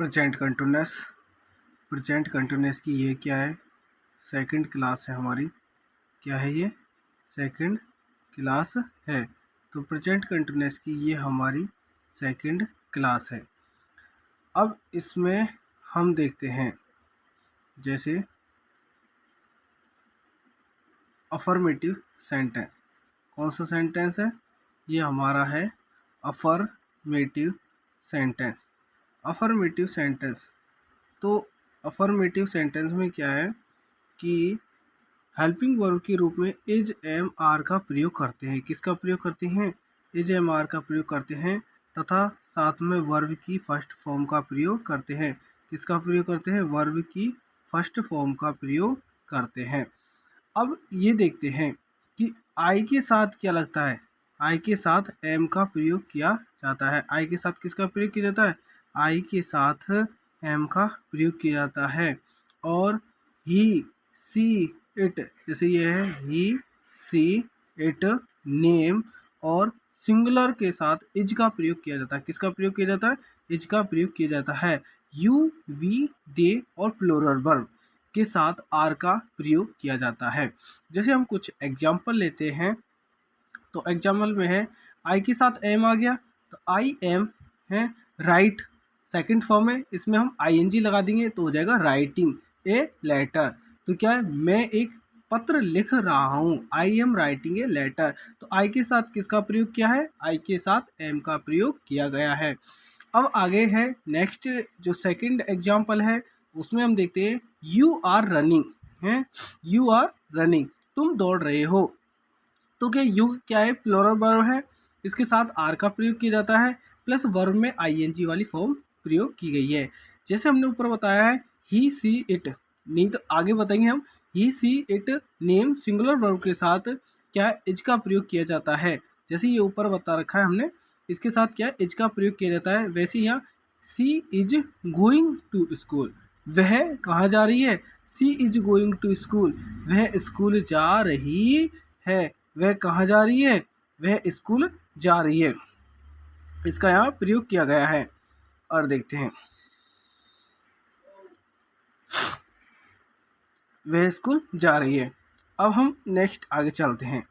Present continuous. Present continuous की ये क्या है, सेकंड क्लास है हमारी। क्या है ये, सेकंड क्लास है। तो प्रेजेंट कंटिन्यूस की ये हमारी सेकंड क्लास है। अब इसमें हम देखते हैं जैसे अफर्मेटिव सेंटेंस। कौन सा सेंटेंस है, ये हमारा है अफर्मेटिव सेंटेंस। अफर्मेटिव सेंटेंस, तो अफर्मेटिव सेंटेंस में क्या है कि हेल्पिंग वर्ब के रूप में इज एम आर का प्रयोग करते हैं। किसका प्रयोग करते हैं, इज एम आर का प्रयोग करते हैं, तथा साथ में वर्ब की फर्स्ट फॉर्म का प्रयोग करते हैं। किसका प्रयोग करते हैं, वर्ब की फर्स्ट फॉर्म का प्रयोग करते हैं। अब ये देखते हैं कि आई के साथ क्या लगता है, आई के साथ एम का प्रयोग किया जाता है। आई के साथ किसका प्रयोग किया जाता है, आई के साथ एम का प्रयोग किया जाता है। और ही सी इट, जैसे ये है ही सी इट, नेम और सिंगुलर के साथ इज का प्रयोग किया जाता है। किसका प्रयोग किया जाता है, इज का प्रयोग किया जाता है। यू वी दे और प्लूरल वर्ब के साथ आर का प्रयोग किया जाता है। जैसे हम कुछ एग्जाम्पल लेते हैं, तो एग्जाम्पल में है आई के साथ एम आ गया, तो आई एम है राइट, सेकंड फॉर्म है, इसमें हम आईएनजी लगा देंगे तो हो जाएगा राइटिंग ए लेटर। तो क्या है, मैं एक पत्र लिख रहा हूँ, I am writing a letter. तो आई के साथ किसका प्रयोग किया है, आई के साथ एम का प्रयोग किया गया है। अब आगे है नेक्स्ट, जो सेकंड एग्जाम्पल है उसमें हम देखते हैं यू आर रनिंग है, यू आर रनिंग, तुम दौड़ रहे हो। तो क्या यू क्या है, प्लूरल वर्ब है, इसके साथ आर का प्रयोग किया जाता है, प्लस वर्ब में आईएनजी वाली फॉर्म प्रयोग की गई है। जैसे हमने ऊपर बताया है ही सी इट, नहीं तो आगे बताएंगे हम, he she it name singular verb के साथ क्या इज का प्रयोग किया जाता है। जैसे ये ऊपर बता रखा है हमने, इसके साथ क्या इज का प्रयोग किया जाता है। वैसे यहाँ सी इज गोइंग टू स्कूल, वह कहाँ जा रही है, सी इज गोइंग टू स्कूल, वह स्कूल जा रही है। वह कहाँ जा रही है, वह स्कूल जा रही है, इसका यहाँ प्रयोग किया गया है। और देखते हैं वह स्कूल जा रही है। अब हम नेक्स्ट आगे चलते हैं,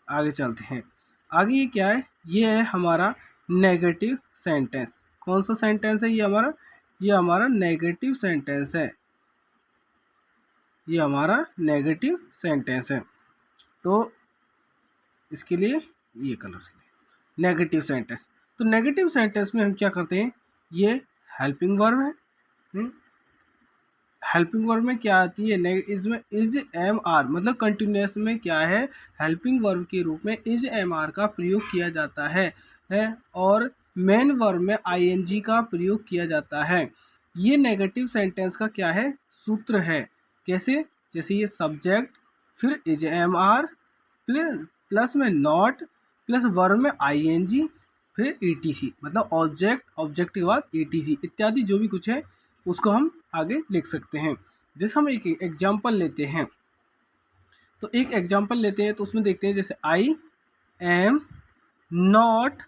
आगे ये क्या है, ये है हमारा नेगेटिव सेंटेंस। कौन सा सेंटेंस है ये हमारा नेगेटिव सेंटेंस है, ये हमारा नेगेटिव सेंटेंस है। तो इसके लिए ये कलर्स ले, नेगेटिव सेंटेंस। तो नेगेटिव सेंटेंस में हम क्या करते हैं, ये हेल्पिंग वर्ब है। हेल्पिंग वर्ब में क्या आती है, इसमें इज एम आर, मतलब कंटिन्यूस में क्या है, हेल्पिंग वर्ब के रूप में इज एम आर का प्रयोग किया जाता है और मेन वर्ब में आईएनजी का प्रयोग किया जाता है। ये नेगेटिव सेंटेंस का क्या है, सूत्र है। कैसे, जैसे ये सब्जेक्ट, फिर इज एम आर, प्लस में नॉट, प्लस वर्ब में आईएनजी, फिर ईटीसी, मतलब ऑब्जेक्ट के बाद ईटीसी इत्यादि जो भी कुछ है उसको हम आगे लिख सकते हैं। जैसे हम एक एग्जाम्पल लेते हैं, तो एक एग्जाम्पल लेते हैं तो उसमें देखते हैं जैसे आई एम नॉट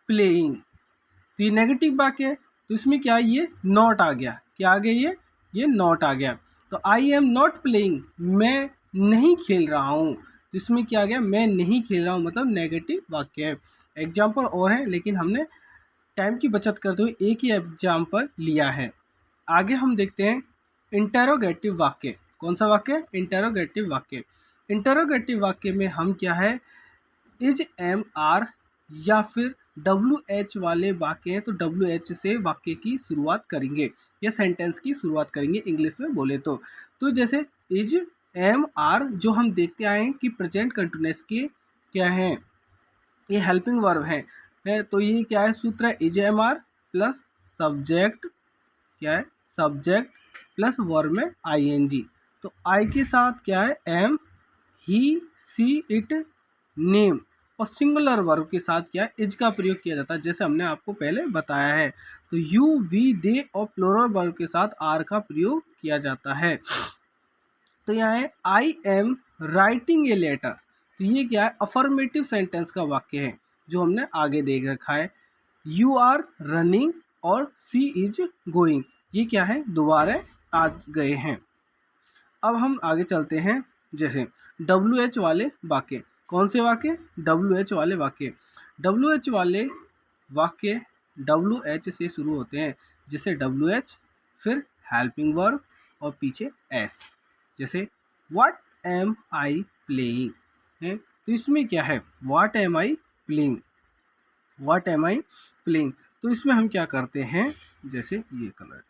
प्लेइंग, तो ये नेगेटिव वाक्य है, तो इसमें क्या है, ये नॉट आ गया, क्या आ गया, ये नॉट आ गया। तो आई एम नॉट प्लेइंग, मैं नहीं खेल रहा हूँ, तो इसमें क्या आ गया, मैं नहीं खेल रहा हूँ, मतलब नेगेटिव वाक्य है। एग्जाम्पल और है लेकिन हमने टाइम की बचत करते हुए एक ही एग्जाम्पल लिया है। आगे हम देखते हैं इंटरोगेटिव वाक्य। कौन सा वाक्य, इंटरोगेटिव वाक्य। इंटरोगेटिव वाक्य में हम क्या है, इज एम आर या फिर डब्ल्यू एच वाले वाक्य हैं तो डब्ल्यू एच से वाक्य की शुरुआत करेंगे या सेंटेंस की शुरुआत करेंगे इंग्लिश में बोले तो जैसे इज एम आर जो हम देखते आए हैं कि प्रेजेंट कंटिन्यूअस के क्या हैं, ये हेल्पिंग वर्ब है तो ये क्या है, सूत्र है is am are plus subject, क्या है, सब्जेक्ट प्लस वर्ब में आईएनजी। तो आई के साथ क्या है, am, he she it name, और सिंगुलर वर्ब के साथ क्या है, इज का प्रयोग किया जाता है, जैसे हमने आपको पहले बताया है। तो यू वी दे और प्लूरल वर्ब के साथ आर का प्रयोग किया जाता है। तो यहाँ है I am writing a letter, तो ये क्या है, अफर्मेटिव सेंटेंस का वाक्य है जो हमने आगे देख रखा है। यू आर रनिंग और सी इज गोइंग, ये क्या है, दोबारा आ गए हैं। अब हम आगे चलते हैं। जैसे WH वाले वाक्य, कौन से वाक्य, WH वाले वाक्य। WH वाले वाक्य WH से शुरू होते हैं, जैसे WH फिर हेल्पिंग वर्ब और पीछे S। जैसे व्हाट एम आई प्लेइंग है, तो इसमें क्या है, what am I playing, what am I playing. तो इसमें हम क्या करते हैं, जैसे ये कलर,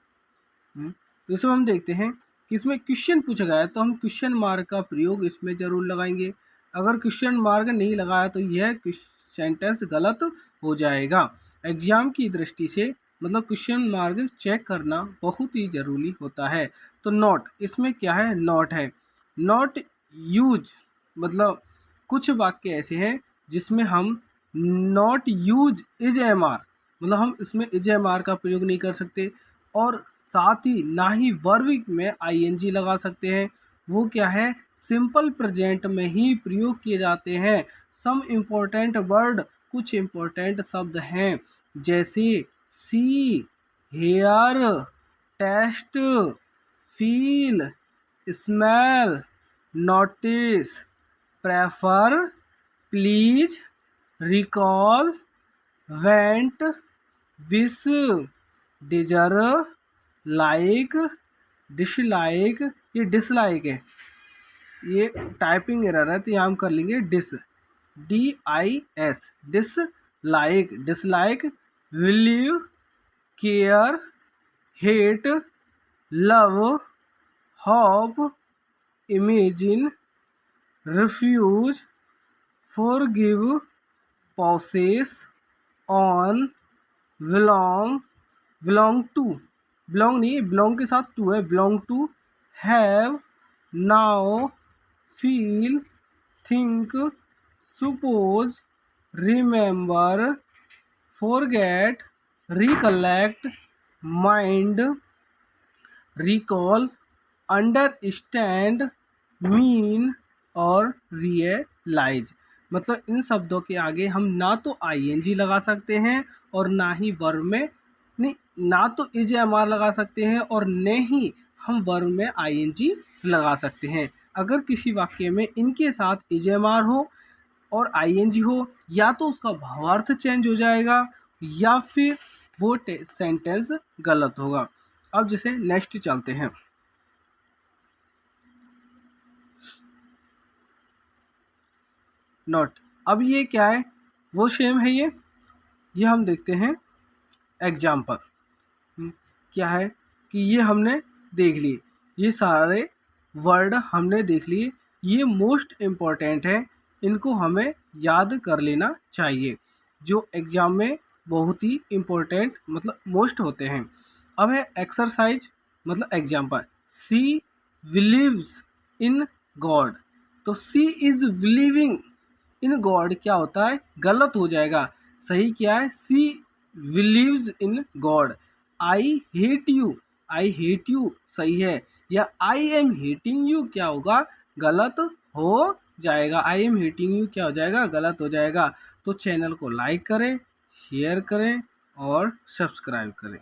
तो इसमें हम देखते हैं कि इसमें क्वेश्चन पूछा गया है, तो हम क्वेश्चन मार्क का प्रयोग इसमें जरूर लगाएंगे। अगर क्वेश्चन मार्क नहीं लगाया तो यह सेंटेंस गलत हो जाएगा। एग्जाम की दृष्टि से मतलब क्वेश्चन मार्क चेक करना बहुत ही ज़रूरी होता है। तो नॉट, इसमें क्या है, नॉट है। नॉट यूज मतलब कुछ वाक्य ऐसे हैं जिसमें हम not use is am are, मतलब हम इसमें इज एम आर का प्रयोग नहीं कर सकते, और साथ ही ना ही वर्ब में आईएनजी लगा सकते हैं। वो क्या है, सिंपल प्रेजेंट में ही प्रयोग किए जाते हैं। सम इम्पोर्टेंट वर्ड, कुछ इम्पोर्टेंट शब्द हैं, जैसे see, hear, taste, feel, smell, notice, prefer, please, recall, want, wish, deserve, like, dislike, ये डिसलाइक है, ये टाइपिंग एरर है, तो यहाँ हम कर लेंगे DIS, dislike, dislike, believe, care, hate, love, hope, imagine, refuse, forgive, possess, own, belong, belong to, belong नहीं, बिलोंग के साथ टू है, belong to, have, know, feel, think, suppose, remember, forget, recollect, mind, recall, understand, mean और realise. मतलब इन शब्दों के आगे हम ना तो आईएनजी लगा सकते हैं और ना ही वर्ब में, नहीं, ना तो इज एम आर लगा सकते हैं और न ही हम वर्ब में आईएनजी लगा सकते हैं। अगर किसी वाक्य में इनके साथ इज एम आर हो और आईएनजी हो, या तो उसका भावार्थ चेंज हो जाएगा या फिर वो सेंटेंस गलत होगा। अब जैसे नेक्स्ट चलते हैं। नॉट, अब ये क्या है, वो सेम है, ये हम देखते हैं एग्जाम्पल। क्या है कि ये हमने देख लिए, ये सारे वर्ड हमने देख लिए, ये मोस्ट इम्पॉर्टेंट है, इनको हमें याद कर लेना चाहिए, जो एग्जाम में बहुत ही इम्पोर्टेंट मतलब मोस्ट होते हैं। अब है एक्सरसाइज मतलब example. She believes in God, तो she is believing in God क्या होता है, गलत हो जाएगा। सही क्या है, she believes in God. I hate you, I hate you सही है, या आई एम हेटिंग यू क्या होगा, गलत हो जाएगा। आई एम हेटिंग यू क्या हो जाएगा, गलत हो जाएगा। तो चैनल को लाइक करें, शेयर करें और सब्सक्राइब करें।